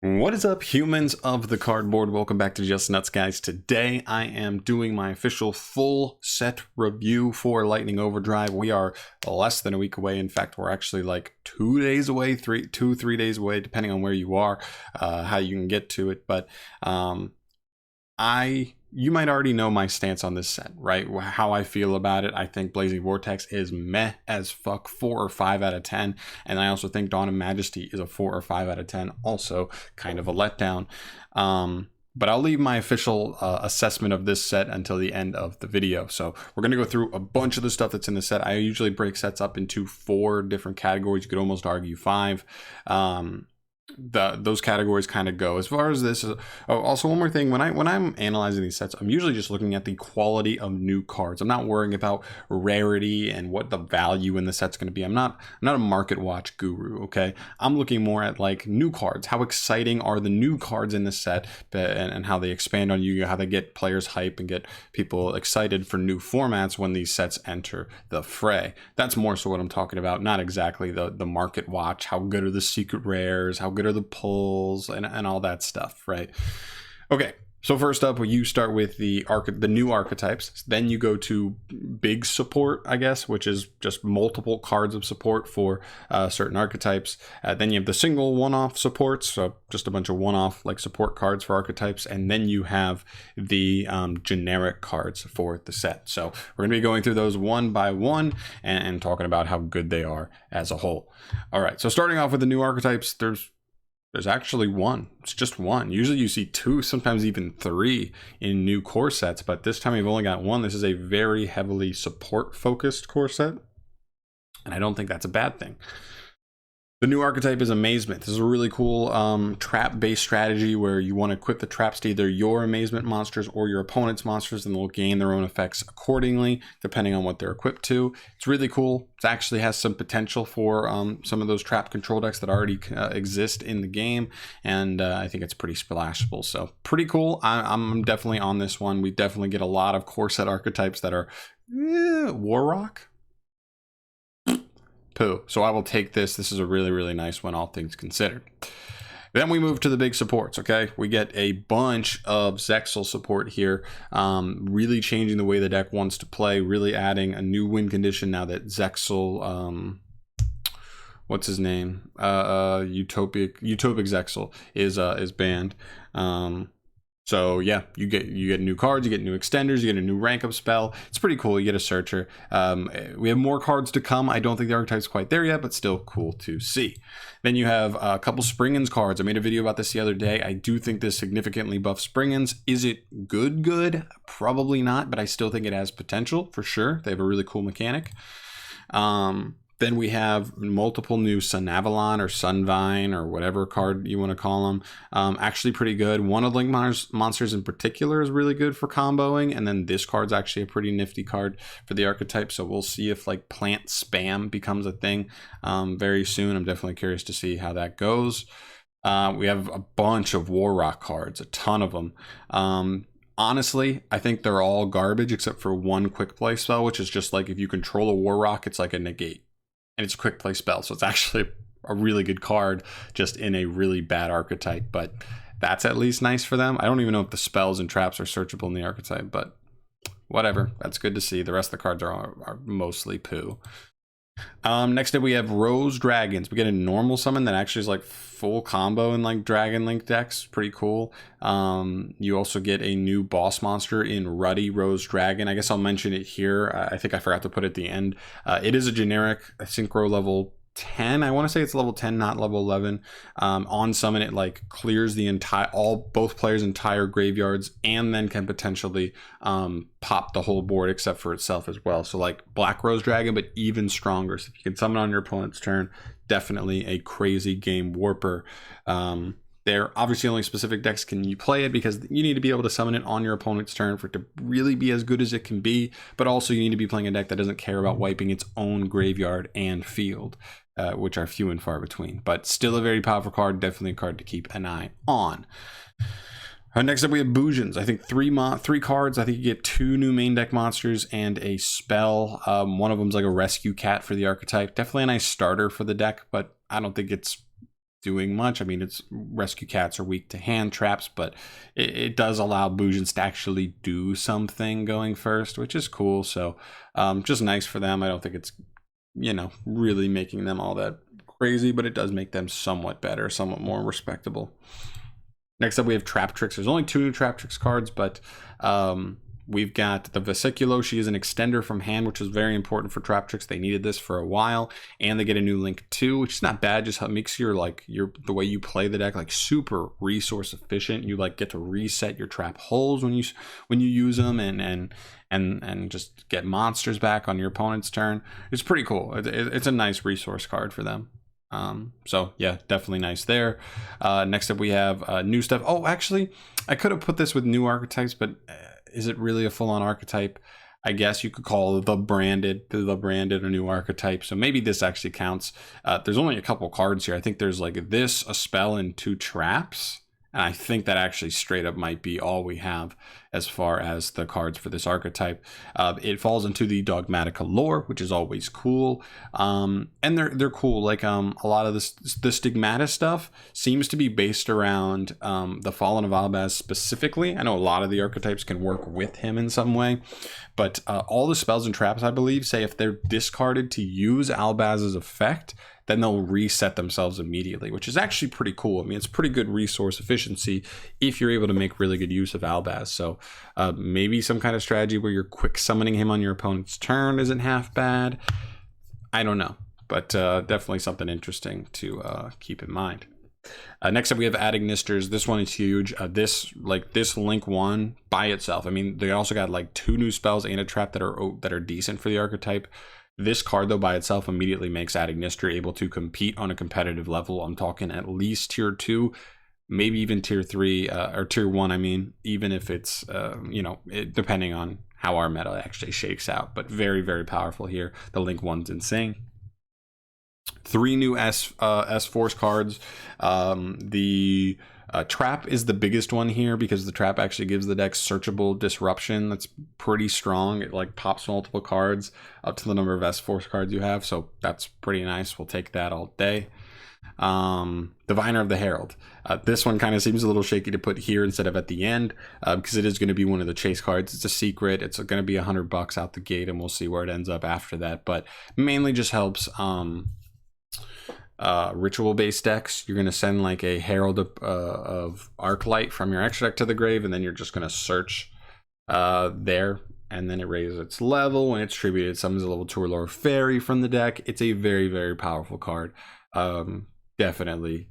What is up, humans of the cardboard? Welcome back to Just Nuts, guys. Today I am doing my official full set review for Lightning Overdrive. We are less than a week away. In fact, we're actually like 2 days away, 3 days away, depending on where you are, how you can get to it. But you might already know my stance on this set, right? How I feel about it. I think Blazing Vortex is meh as fuck, 4 or 5 out of 10. And I also think Dawn of Majesty is a 4 or 5 out of 10. Also kind of a letdown. But I'll leave my official assessment of this set until the end of the video. So we're going to go through a bunch of the stuff that's in the set. I usually break sets up into 4 different categories. You could almost argue 5. Those categories kind of go as far as this. Also, one more thing, when I'm analyzing these sets, I'm usually just looking at the quality of new cards. I'm not worrying about rarity and what the value in the set's going to be. I'm not a market watch guru. Okay, I'm looking more at like new cards. How exciting are the new cards in the set, and how they expand on you, how they get players hype and get people excited for new formats when these sets enter the fray. That's more so what I'm talking about, not exactly the market watch. How good are the secret rares? How good are the pulls and all that stuff, right? Okay, so first up, you start with the new archetypes. Then you go to big support, I guess, which is just multiple cards of support for certain archetypes. Then you have the single one-off supports, so just a bunch of one-off like support cards for archetypes. And then you have the generic cards for the set. So we're going to be going through those one by one and talking about how good they are as a whole. All right, so starting off with the new archetypes, there's actually one. It's just one. Usually you see 2, sometimes even 3 in new core sets, but this time we've only got 1. This is a very heavily support focused core set, and I don't think that's a bad thing. The new archetype is Amazement. This is a really cool trap-based strategy where you want to equip the traps to either your Amazement monsters or your opponent's monsters, and they'll gain their own effects accordingly, depending on what they're equipped to. It's really cool. It actually has some potential for some of those trap control decks that already exist in the game, and I think it's pretty splashable. So pretty cool. I'm definitely on this one. We definitely get a lot of core set archetypes that are Warrock. So I will take this. This is a really, really nice one, all things considered. Then we move to the big supports, okay? We get a bunch of Zexal support here, really changing the way the deck wants to play, really adding a new win condition now that Zexal, what's his name? Utopic Zexal is banned. So yeah, you get new cards, you get new extenders, you get a new rank up spell. It's pretty cool. You get a searcher. We have more cards to come. I don't think the archetype's quite there yet, but still cool to see. Then you have a couple Springens cards. I made a video about this the other day. I do think this significantly buffs Springens. Is it good? Probably not, but I still think it has potential for sure. They have a really cool mechanic. Then we have multiple new Sunavalon or Sunvine or whatever card you want to call them. Actually pretty good. One of Link Monsters in particular is really good for comboing. And then this card's actually a pretty nifty card for the archetype. So we'll see if like plant spam becomes a thing very soon. I'm definitely curious to see how that goes. We have a bunch of Warrock cards, a ton of them. Honestly, I think they're all garbage except for one quick play spell, which is just like if you control a Warrock, it's like a negate. And it's a quick play spell, so it's actually a really good card, just in a really bad archetype. But that's at least nice for them. I don't even know if the spells and traps are searchable in the archetype, but whatever. That's good to see. The rest of the cards are mostly poo. Next up we have Rose Dragons. We get a normal summon that actually is like full combo in like Dragon Link decks. Pretty cool. You also get a new boss monster in Ruddy Rose Dragon. I guess I'll mention it here. I think I forgot to put it at the end. It is a generic synchro level 10. I want to say it's level 10, not level 11. On summon, it like clears the both players' entire graveyards, and then can potentially pop the whole board except for itself as well. So like Black Rose Dragon, but even stronger. So if you can summon on your opponent's turn, definitely a crazy game warper. There obviously only specific decks can you play it, because you need to be able to summon it on your opponent's turn for it to really be as good as it can be, but also you need to be playing a deck that doesn't care about wiping its own graveyard and field, which are few and far between, but still a very powerful card, definitely a card to keep an eye on. Next up we have Boojins. I think three cards. I think you get 2 new main deck monsters and a spell. One of them's like a rescue cat for the archetype. Definitely a nice starter for the deck, but I don't think it's doing much. I mean, its rescue cats are weak to hand traps, but it does allow Boujins to actually do something going first, which is cool. So just nice for them. I don't think it's, you know, really making them all that crazy, but it does make them somewhat better, somewhat more respectable. Next up, we have Trap Tricks. There's only 2 new Trap Tricks cards, but we've got the Vesiculo. She is an extender from hand, which is very important for Trap Tricks. They needed this for a while, and they get a new link too, which is not bad. Just makes your the way you play the deck like super resource efficient. You like get to reset your trap holes when you use them, and just get monsters back on your opponent's turn. It's pretty cool. It's a nice resource card for them. So yeah, definitely nice there. Next up we have new stuff. Oh, actually, I could have put this with new archetypes, but is it really a full-on archetype? I guess you could call the branded a new archetype. So maybe this actually counts. There's only a couple cards here. I think there's like this, a spell, and 2 traps. And I think that actually straight up might be all we have as far as the cards for this archetype. It falls into the Dogmatica lore, which is always cool. And they're cool. Like a lot of the Stigmata stuff seems to be based around the Fallen of Albaz specifically. I know a lot of the archetypes can work with him in some way, but all the spells and traps, I believe, say if they're discarded to use Albaz's effect, then they'll reset themselves immediately, which is actually pretty cool. I mean, it's pretty good resource efficiency if you're able to make really good use of Albaz. So maybe some kind of strategy where you're quick summoning him on your opponent's turn isn't half bad. I don't know, but definitely something interesting to keep in mind. Next up, we have Adignisters. This one is huge. This link 1 by itself. I mean, they also got like 2 new spells and a trap that are decent for the archetype. This card, though, by itself immediately makes Adignister able to compete on a competitive level. I'm talking at least tier 2, maybe even tier 3, or tier 1, I mean, even if it's, depending on how our meta actually shakes out. But very, very powerful here. The Link 1's insane. 3 new S-Force cards. The Trap is the biggest one here because the Trap actually gives the deck searchable disruption. That's pretty strong. It like pops multiple cards up to the number of S-Force cards you have, so that's pretty nice. We'll take that all day. Diviner of the Herald. This one kind of seems a little shaky to put here instead of at the end because it is going to be one of the chase cards. It's a secret. It's going to be $100 out the gate, and we'll see where it ends up after that. But mainly just helps ritual based decks. You're going to send like a Herald of Arclight from your extra deck to the grave, and then you're just going to search there, and then it raises its level. When it's tributed, it summons a level 2 or lower fairy from the deck. It's a very, very powerful card. Definitely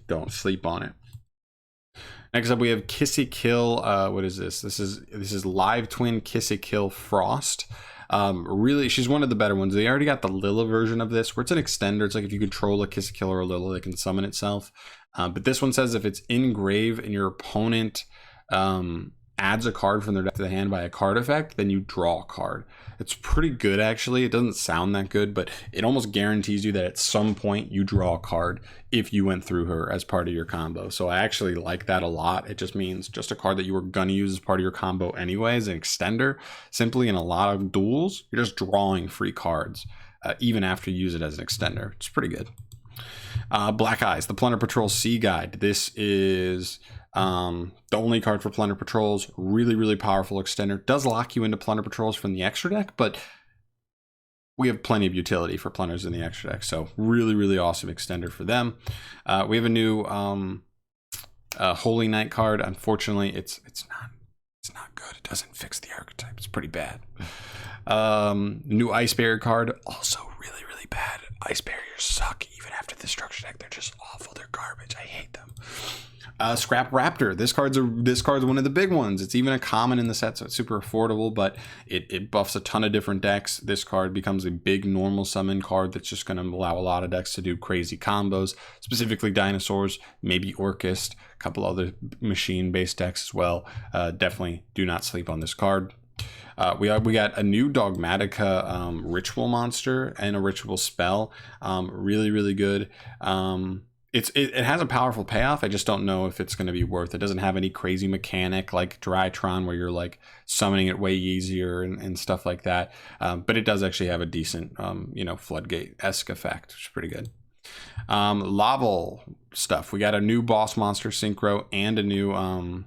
don't sleep on it. Next up, we have Kissy Kill. What is this? This is Live Twin Kissy Kill Frost. Really, she's one of the better ones. They already got the Lila version of this, where it's an extender. It's like if you control a Kissy Kill or a Lila, it can summon itself. But this one says if it's in grave and your opponent adds a card from their deck to the hand by a card effect, then you draw a card. It's pretty good, actually. It doesn't sound that good, but it almost guarantees you that at some point you draw a card if you went through her as part of your combo. So I actually like that a lot. It just means just a card that you were gonna use as part of your combo anyway as an extender. Simply in a lot of duels, you're just drawing free cards even after you use it as an extender. It's pretty good. Black Eyes, the Plunder Patrol Sea Guide. This is the only card for Plunder Patrols. Really, really powerful extender. Does lock you into Plunder Patrols from the extra deck, but we have plenty of utility for Plunders in the extra deck. So really, really awesome extender for them. We have a new Holy Knight card. Unfortunately, it's not good. It doesn't fix the archetype. It's pretty bad. New Ice Barrier card, also really, really bad. Ice Barriers suck even after the structure deck. They're just awful. They're garbage. I hate them. Scrap Raptor. This card's one of the big ones. It's even a common in the set, so it's super affordable, but it buffs a ton of different decks. This card becomes a big normal summon card that's just going to allow a lot of decks to do crazy combos, specifically dinosaurs, maybe Orchist, a couple other machine-based decks as well. Definitely do not sleep on this card. We got a new Dogmatica ritual monster and a ritual spell. Really, really good. It has a powerful payoff. I just don't know if it's going to be worth it. It doesn't have any crazy mechanic like Drytron where you're like summoning it way easier and stuff like that. But it does actually have a decent, floodgate-esque effect, which is pretty good. Laval stuff. We got a new boss monster synchro and a new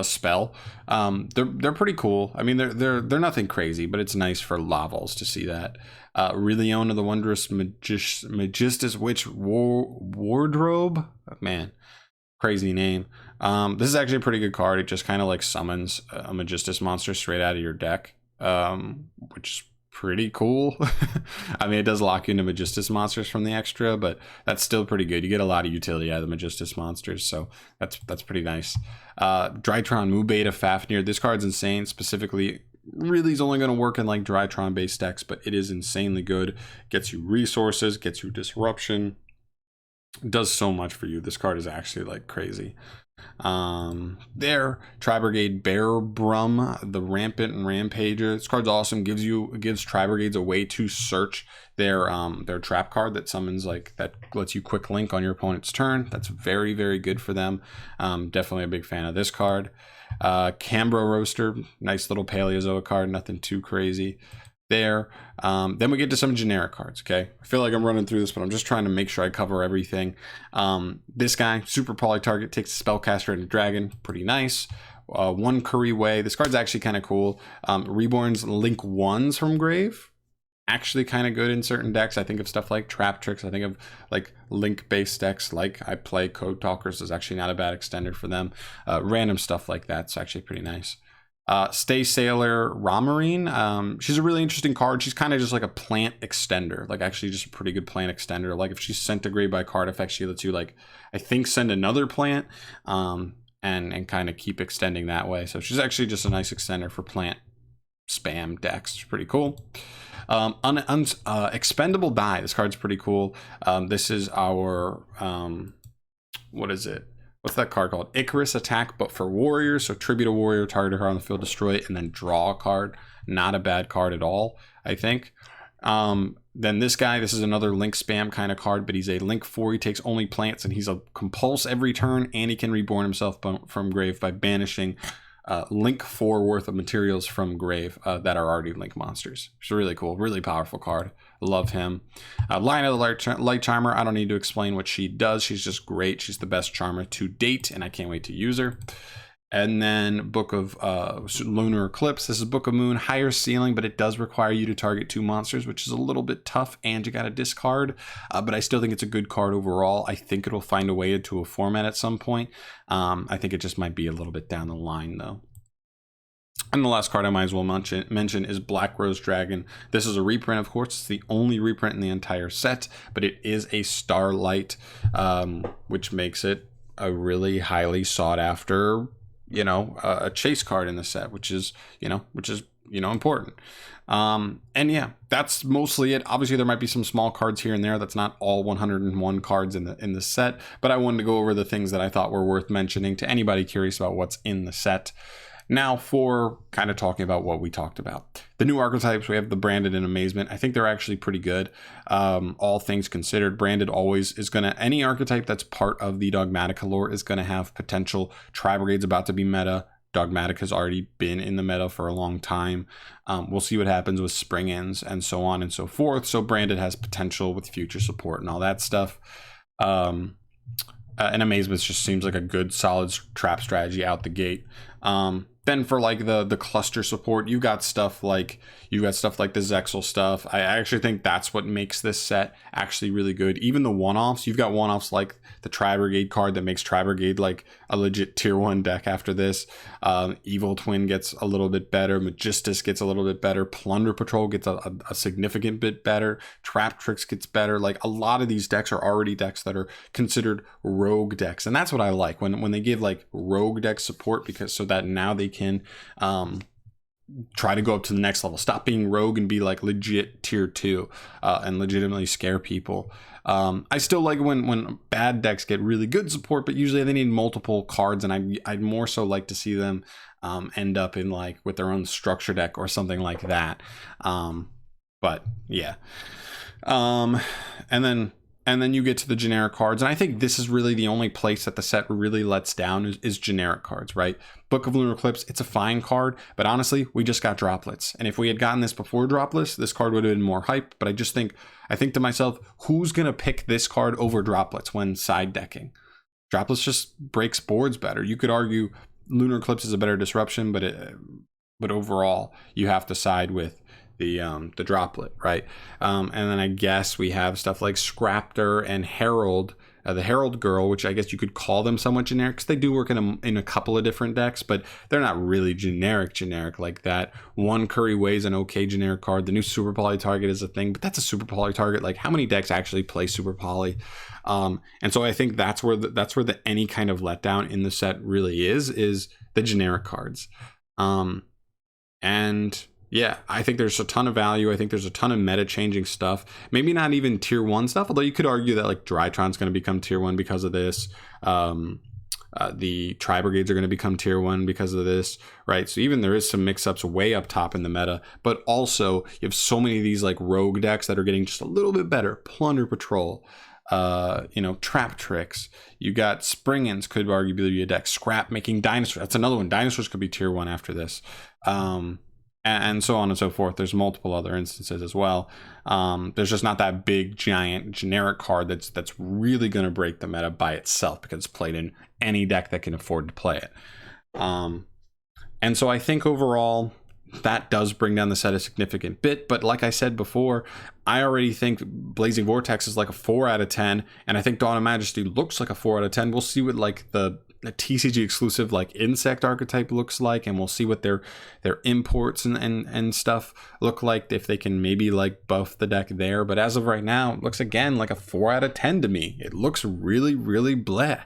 spell. They're pretty cool. I mean, they're nothing crazy, but it's nice for Lavals to see that. Releona the Wondrous Majestic Witch Wardrobe. Man, crazy name. This is actually a pretty good card. It just kind of like summons a Majestic monster straight out of your deck, which is pretty cool. I mean, it does lock you into Majestic monsters from the extra, but that's still pretty good. You get a lot of utility out of the Majestic monsters, so that's pretty nice. Drytron Mu Beta Fafnir. This card's insane. Specifically, really is only going to work in like Drytron based decks, but it is insanely good. Gets you resources, gets you disruption, does so much for you. This card is actually like crazy. Brigade Bear Brum, the Rampant and Rampager. This card's awesome. Gives Brigades a way to search their trap card that summons, like, that lets you quick link on your opponent's turn. That's very, very good for them. Definitely a big fan of this card. Cambro Roaster, nice little Paleozoic card, nothing too crazy there. Then we get to some generic cards. Okay, I feel like I'm running through this, but I'm just trying to make sure I cover everything. This guy, super poly target, takes a spellcaster and a dragon, pretty nice. One Curry Way. This card's actually kind of cool. Reborn's Link Ones from Grave, actually kind of good in certain decks. I think of stuff like Trap Tricks. I think of like link based decks, like I play Code Talkers, is actually not a bad extender for them. Random stuff like that's actually pretty nice. Stay Sailor Ramarine. She's a really interesting card. She's kind of just like a plant extender, like actually just a pretty good plant extender. Like if she's sent to grade by card effect, she lets you, like, I think, send another plant and kind of keep extending that way. So she's actually just a nice extender for plant spam decks. It's pretty cool. Expendable Die. This card's pretty cool. This is our what is it? What's that card called? Icarus Attack, but for warriors. So tribute a warrior, target her on the field, destroy it, and then draw a card. Not a bad card at all, I think. Then this guy, this is another link spam kind of card, but he's a link 4. He takes only plants, and he's a compulse every turn, and he can reborn himself from grave by banishing link 4 worth of materials from grave that are already link monsters. It's really cool, really powerful card. Love him. Lion of the Light Charmer. I don't need to explain what she does. She's just great. She's the best charmer to date, and I can't wait to use her. And then Book of Lunar Eclipse. This is Book of Moon, higher ceiling, but it does require you to target 2 monsters, which is a little bit tough, and you got to discard. But I still think it's a good card overall. I think it'll find a way into a format at some point. I think it just might be a little bit down the line, though. And the last card I might as well mention is Black Rose Dragon. This is a reprint, of course. It's the only reprint in the entire set, but it is a Starlight, which makes it a really highly sought after, a chase card in the set, which is important. And yeah, that's mostly it. Obviously, there might be some small cards here and there. That's not all 101 cards in the set, but I wanted to go over the things that I thought were worth mentioning to anybody curious about what's in the set. Now, for kind of talking about what we talked about. The new archetypes, we have the Branded and Amazement. I think they're actually pretty good. All things considered, Branded always is going to, any archetype that's part of the Dogmatica lore is going to have potential. Tri-Brigade's about to be meta. Dogmatic has already been in the meta for a long time. We'll see what happens with Spring Ends and so on and so forth. So Branded has potential with future support and all that stuff. And Amazement just seems like a good, solid trap strategy out the gate. Then for like the cluster support, you got stuff like the Zexal stuff. I actually think that's what makes this set actually really good. Even the one-offs, you've got one-offs like the Tri-Brigade card that makes Tri-Brigade like a legit tier 1 deck after this. Evil Twin gets a little bit better. Magistus gets a little bit better. Plunder Patrol gets a significant bit better. Trap Tricks gets better. Like a lot of these decks are already decks that are considered rogue decks. And that's what I like when they give like rogue deck support, because so that now they can try to go up to the next level, stop being rogue and be like legit tier 2 and legitimately scare people. I still like when bad decks get really good support, but usually they need multiple cards, and I'd more so like to see them end up in like with their own structure deck or something like that. But yeah. And And then you get to the generic cards. And I think this is really the only place that the set really lets down is generic cards, right? Book of Lunar Eclipse, it's a fine card, but honestly, we just got droplets. And if we had gotten this before droplets, this card would have been more hype. But I think to myself, who's going to pick this card over droplets when side decking? Droplets just breaks boards better. You could argue Lunar Eclipse is a better disruption, but overall, you have to side with the droplet, right? And then I guess we have stuff like Raptor and Herald, the Herald Girl, which I guess you could call them somewhat generic because they do work in a couple of different decks, but they're not really generic like that. One Curry Way is an okay generic card. The new Super Poly target is a thing, but that's a Super Poly target. Like, how many decks actually play Super Poly? And so I think that's where the any kind of letdown in the set really is the generic cards. And yeah, I think there's a ton of value. I think there's a ton of meta changing stuff. Maybe not even tier 1 stuff, although you could argue that like Drytron's going to become tier 1 because of this. The Tri-Brigades are going to become tier 1 because of this, right? So even there is some mix-ups way up top in the meta, but also you have so many of these like rogue decks that are getting just a little bit better. Plunder Patrol, Trap Tricks. You got Springins could arguably be a deck. Scrap Making Dinosaurs. That's another one. Dinosaurs could be tier 1 after this. And so on and so forth. There's multiple other instances as well. There's just not that big giant generic card that's really going to break the meta by itself because it's played in any deck that can afford to play it. And so I think overall that does bring down the set a significant bit, but like I said before, I already think Blazing Vortex is like a 4 out of 10, and I think Dawn of Majesty looks like a 4 out of 10. We'll see what like the TCG exclusive like insect archetype looks like, and we'll see what their imports and stuff look like, if they can maybe like buff the deck there. But as of right now, it looks again like a 4 out of 10 to me. It looks really bleh.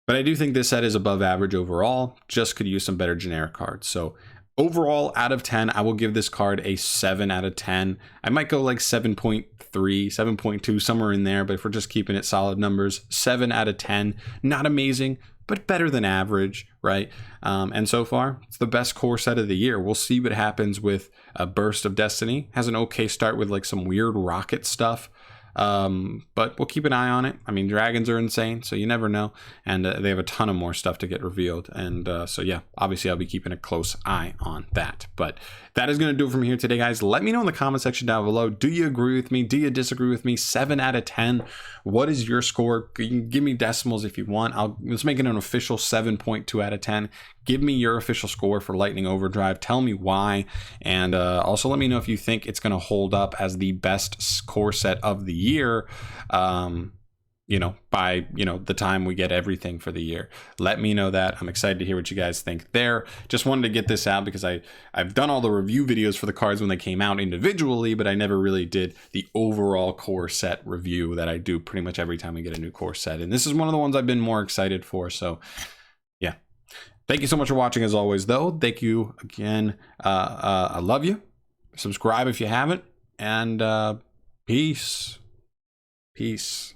But I do think this set is above average overall, just could use some better generic cards. So overall, out of 10, I will give this card a 7 out of 10. I might go like 7.3, 7.2, somewhere in there, but if we're just keeping it solid numbers, 7 out of 10. Not amazing, but better than average, right? And so far, it's the best core set of the year. We'll see what happens with a Burst of Destiny. Has an okay start with like some weird rocket stuff. But we'll keep an eye on it. I mean, dragons are insane, so you never know, and they have a ton of more stuff to get revealed, and so yeah, obviously I'll be keeping a close eye on that. But that is going to do it from here today, guys. Let me know in the comment section down below, do you agree with me, do you disagree with me? 7 out of 10. What is your score? You can give me decimals if you want. Let's make it an official 7.2 out of 10. Give me your official score for Lightning Overdrive. Tell me why. And also let me know if you think it's going to hold up as the best core set of the year, by, the time we get everything for the year. Let me know that. I'm excited to hear what you guys think there. Just wanted to get this out because I've done all the review videos for the cards when they came out individually, but I never really did the overall core set review that I do pretty much every time we get a new core set. And this is one of the ones I've been more excited for. So yeah. Thank you so much for watching as always, though. Thank you again. I love you. Subscribe if you haven't. And peace. Peace.